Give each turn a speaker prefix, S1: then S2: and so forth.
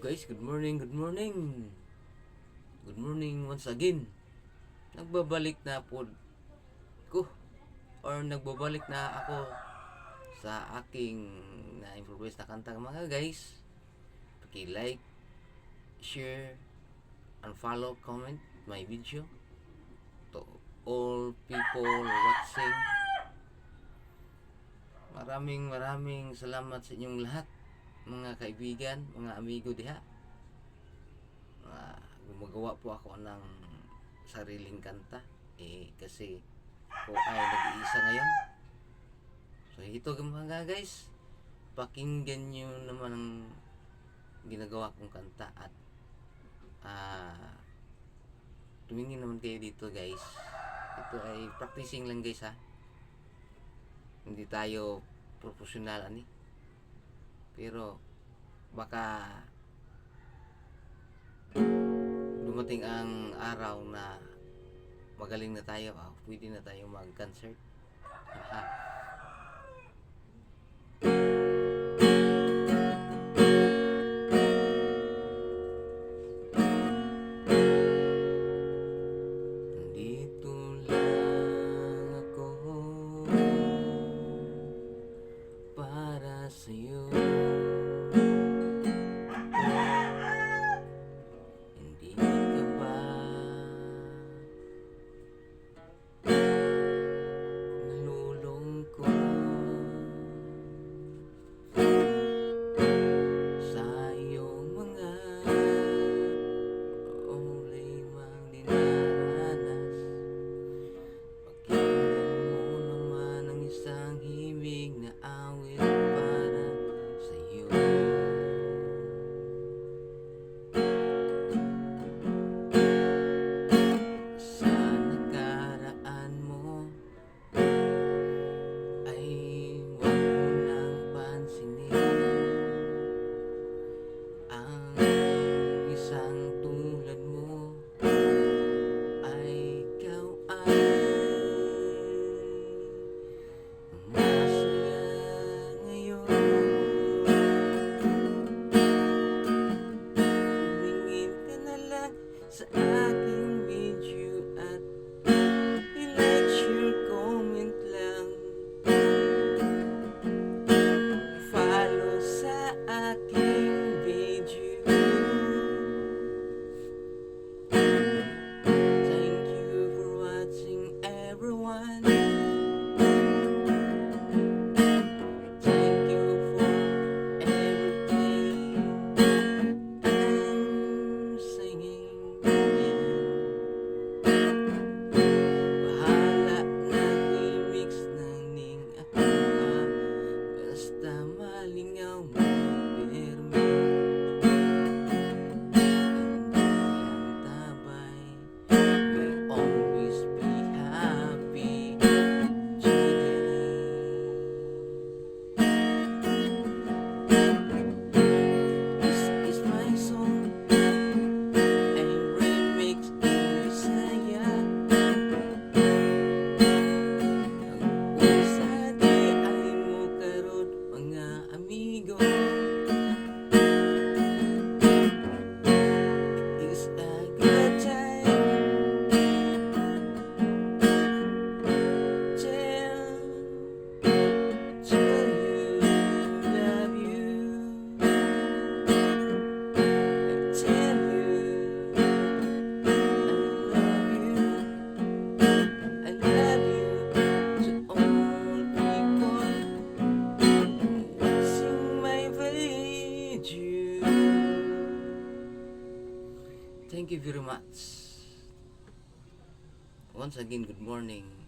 S1: Guys, good morning, good morning. Good morning once again. Nagbabalik na po ko or nagbabalik na ako sa aking na-improvise na kanta mga guys. Paki-like, share, and follow, comment my video to all people watching. Maraming salamat sa inyong lahat, mga kaibigan, mga amigo diha. Gumagawa po ako ng sariling kanta kasi ako ay nag-iisa ngayon. So ito mga guys, pakinggan nyo naman ang ginagawa kong kanta at tumingin naman kayo dito guys. Ito ay practicing lang guys ha. Hindi tayo professional pero baka dumating ang araw na magaling na tayo, pwede na tayo mag-concert. Dito lang ako para sa'yo. Sa aking video at i-like, share, comment lang, follow sa aking video. Thank you for watching everyone. Thank you for everything I'm singing. Thank you very much. Once again, good morning.